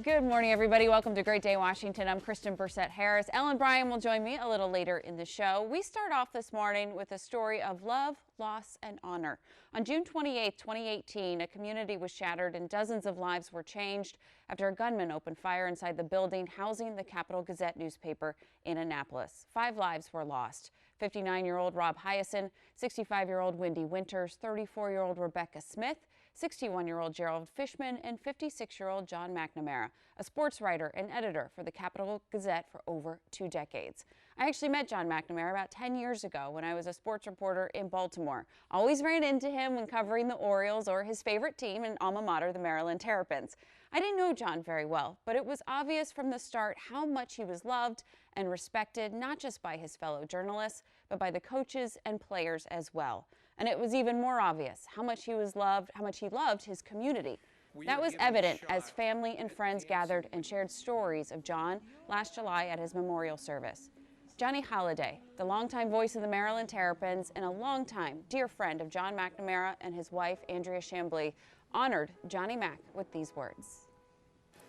Good morning, everybody. Welcome to Great Day Washington. I'm Kristen Berset-Harris. Ellen Bryan will join me a little later in the show. We start off this morning with a story of love, loss, and honor. On June 28, 2018, a community was shattered and dozens of lives were changed after a gunman opened fire inside the building housing the Capital Gazette newspaper in Annapolis. 5 lives were lost. 59-year-old Rob Hyacin, 65-year-old Wendy Winters, 34-year-old Rebecca Smith, 61-year-old Gerald Fishman, and 56-year-old John McNamara, a sports writer and editor for the Capital Gazette for over 2 decades. I actually met John McNamara about 10 years ago when I was a sports reporter in Baltimore. Always ran into him when covering the Orioles or his favorite team and alma mater, the Maryland Terrapins. I didn't know John very well, but it was obvious from the start how much he was loved and respected, not just by his fellow journalists, but by the coaches and players as well. And it was even more obvious how much he loved his community. That was evident as family and friends gathered and shared stories of John last July at his memorial service. Johnny Holliday, the longtime voice of the Maryland Terrapins and a longtime dear friend of John McNamara and his wife, Andrea Chamblee, honored Johnny Mac with these words.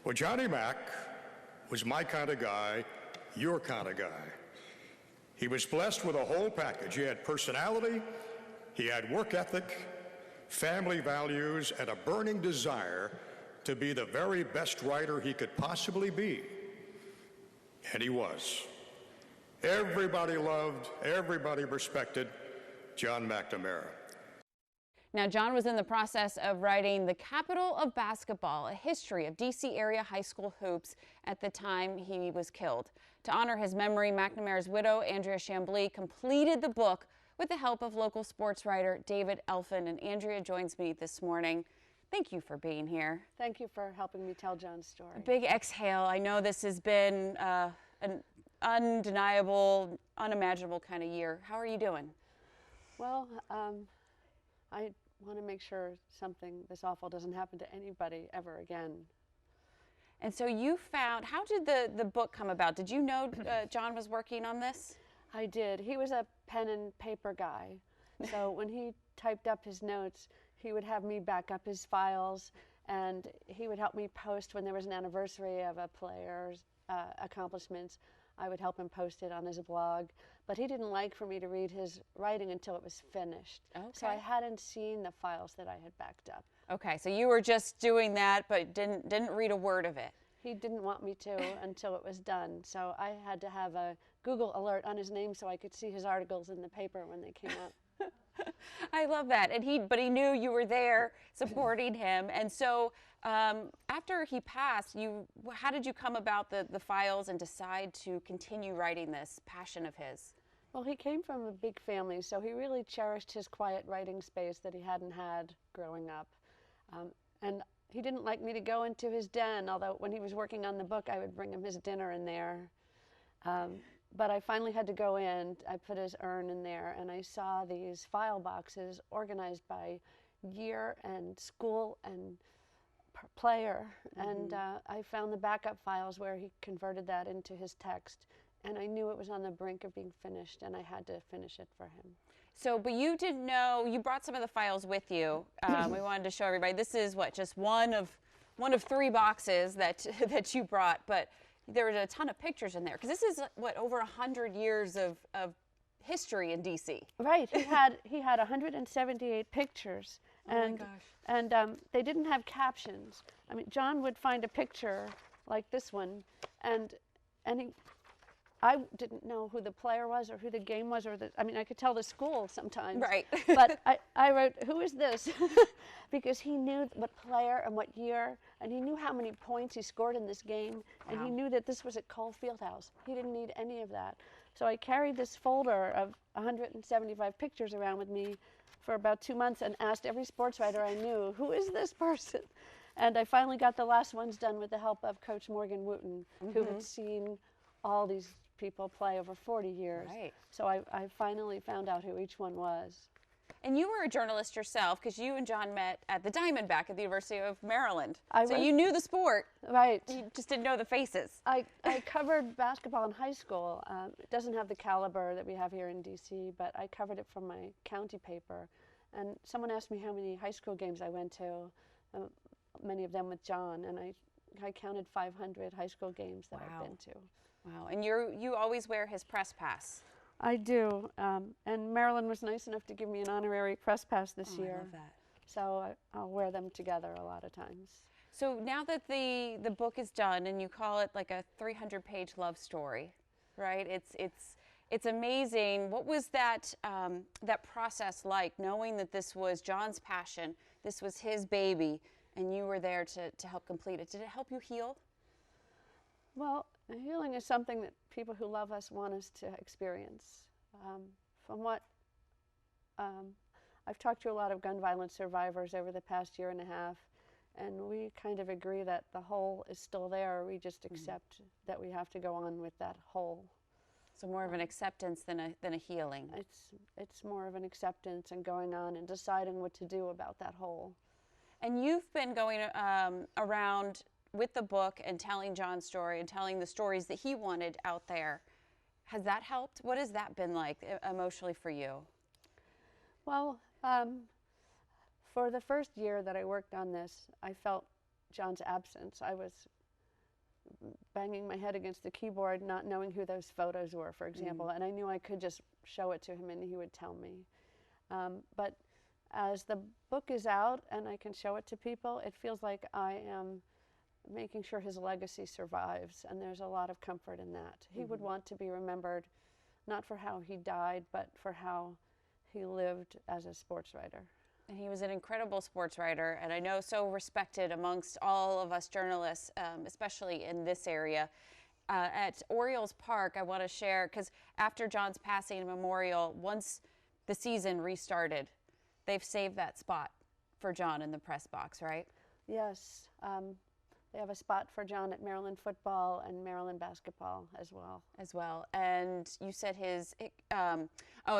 Well, Johnny Mac was my kind of guy, your kind of guy. He was blessed with a whole package. He had personality, he had work ethic, family values, and a burning desire to be the very best writer he could possibly be. And he was. Everybody loved, everybody respected John McNamara. Now, John was in the process of writing The Capital of Basketball, a history of D.C. area high school hoops at the time he was killed. To honor his memory, McNamara's widow, Andrea Chamblee, completed the book with the help of local sports writer David Elfin. And Andrea joins me this morning. Thank you for being here. Thank you for helping me tell John's story. A big exhale. I know this has been an undeniable, unimaginable kind of year. How are you doing? Well, I want to make sure something this awful doesn't happen to anybody ever again. And so you found, how did the book come about? Did you know John was working on this? I did. He was a pen and paper guy. So when he typed up his notes, he would have me back up his files, and he would help me post when there was an anniversary of a player's accomplishments. I would help him post it on his blog, but he didn't like for me to read his writing until it was finished. Okay. So I hadn't seen the files that I had backed up. Okay, so you were just doing that, but didn't read a word of it. He didn't want me to until it was done, so I had to have a Google alert on his name so I could see his articles in the paper when they came out. I love that, and but he knew you were there supporting him, and so after he passed, how did you come about the files and decide to continue writing this passion of his? Well, he came from a big family, so he really cherished his quiet writing space that he hadn't had growing up, and he didn't like me to go into his den, although when he was working on the book, I would bring him his dinner in there. But I finally had to go in. I put his urn in there, and I saw these file boxes organized by year and school and player. And I found the backup files where he converted that into his text. And I knew it was on the brink of being finished, and I had to finish it for him. So, but you didn't know, you brought some of the files with you. We wanted to show everybody. This is what, just one of 3 boxes that you brought, but there were a ton of pictures in there, because this is what, over 100 years of history in DC. Right. He had 178 pictures, and oh my gosh. And they didn't have captions. I mean, John would find a picture like this one, and I didn't know who the player was or who the game was, I mean, I could tell the school sometimes. Right. But I wrote, who is this? Because he knew what player and what year, and he knew how many points he scored in this game, and wow. he knew that this was at Cole Fieldhouse. He didn't need any of that. So I carried this folder of 175 pictures around with me for about 2 months and asked every sports writer I knew, who is this person? And I finally got the last ones done with the help of Coach Morgan Wooten, who had seen all these people play over 40 years. Right. So I finally found out who each one was. And you were a journalist yourself, because you and John met at the Diamondback at the University of Maryland. So you knew the sport. Right. You just didn't know the faces. I covered basketball in high school. It doesn't have the caliber that we have here in D.C., but I covered it from my county paper. And someone asked me how many high school games I went to, many of them with John, and I I counted 500 high school games that I've been to. Wow, and you always wear his press pass. I do, and Marilyn was nice enough to give me an honorary press pass this year. I love that. So I'll wear them together a lot of times. So now that the book is done, and you call it like a 300-page love story, right? It's amazing. What was that that process like, knowing that this was John's passion, this was his baby, and you were there to help complete it? Did it help you heal? Well, healing is something that people who love us want us to experience. From what I've talked to a lot of gun violence survivors over the past year and a half, and we kind of agree that the hole is still there. We just accept that we have to go on with that hole. So more of an acceptance than a healing. It's more of an acceptance and going on and deciding what to do about that hole. And you've been going around with the book and telling John's story and telling the stories that he wanted out there. Has that helped? What has that been like emotionally for you? Well, for the first year that I worked on this, I felt John's absence. I was banging my head against the keyboard, not knowing who those photos were, for example, and I knew I could just show it to him and he would tell me. But as the book is out and I can show it to people, it feels like I am making sure his legacy survives, and there's a lot of comfort in that. He would want to be remembered not for how he died, but for how he lived as a sports writer. And he was an incredible sports writer, and I know so respected amongst all of us journalists, especially in this area. At Orioles Park, I want to share, because after John's passing memorial, once the season restarted, they've saved that spot for John in the press box, right? Yes. They have a spot for John at Maryland football and Maryland basketball as well. And you said I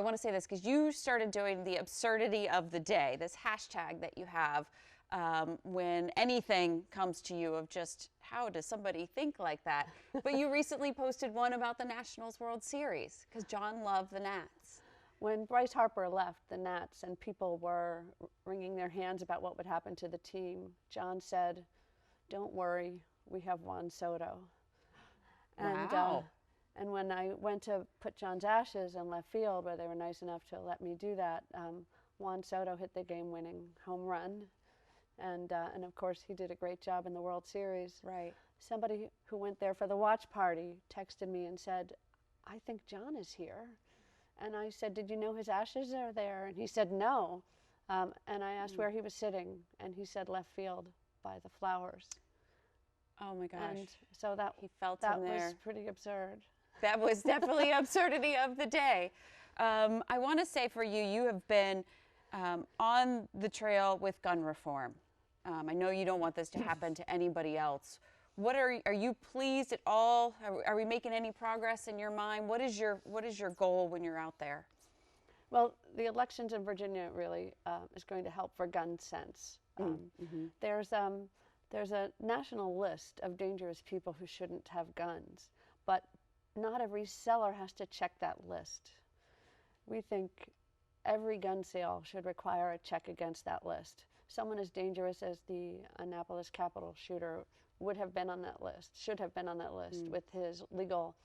want to say this because you started doing the absurdity of the day, this hashtag that you have when anything comes to you of just how does somebody think like that? But you recently posted one about the Nationals World Series because John loved the Nats. When Bryce Harper left the Nats and people were wringing their hands about what would happen to the team, John said, "Don't worry, we have Juan Soto." Wow. And when I went to put John's ashes in left field, where they were nice enough to let me do that, Juan Soto hit the game-winning home run. And of course, he did a great job in the World Series. Right. Somebody who went there for the watch party texted me and said, "I think John is here." And I said, "Did you know his ashes are there?" And he said, "No." And I asked where he was sitting, and he said left field by the flowers. Oh my gosh. And so that he felt that him there. was pretty absurd. That was definitely absurdity of the day. I want to say for you, you have been on the trail with gun reform. I know you don't want this to happen to anybody else. Are you pleased at all? Are we making any progress in your mind? What is your goal when you're out there? Well, the elections in Virginia really is going to help for gun sense. There's a national list of dangerous people who shouldn't have guns, but not every seller has to check that list. We think every gun sale should require a check against that list. Someone as dangerous as the Annapolis Capitol shooter would have been on that list, should have been on that list with his legal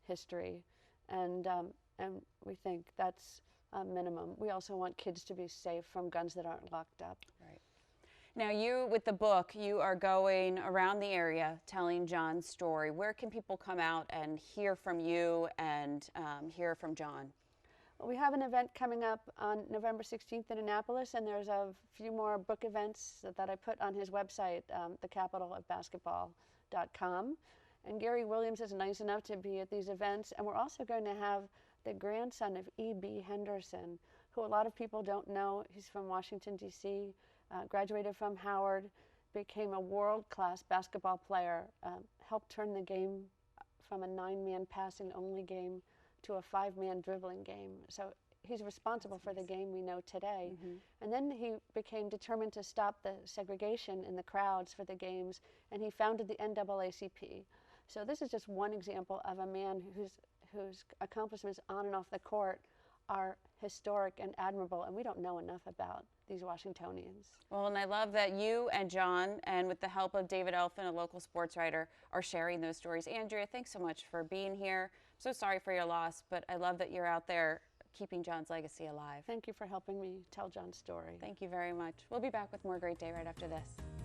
history, and we think that's a minimum. We also want kids to be safe from guns that aren't locked up. Right. Now you, with the book, you are going around the area telling John's story. Where can people come out and hear from you and hear from John? Well, we have an event coming up on November 16th in Annapolis, and there's a few more book events that I put on his website, thecapitalofbasketball.com. And Gary Williams is nice enough to be at these events, and we're also going to have the grandson of E.B. Henderson, who a lot of people don't know. He's from Washington, D.C., graduated from Howard, became a world-class basketball player, helped turn the game from a 9-man passing-only game to a 5-man dribbling game. So he's responsible for the game we know today. And then he became determined to stop the segregation in the crowds for the games, and he founded the NAACP. So this is just one example of a man whose accomplishments on and off the court are historic and admirable, and we don't know enough about these Washingtonians. Well, and I love that you and John, and with the help of David Elfin, a local sports writer, are sharing those stories. Andrea, thanks so much for being here. I'm so sorry for your loss, but I love that you're out there keeping John's legacy alive. Thank you for helping me tell John's story. Thank you very much. We'll be back with more Great Day right after this.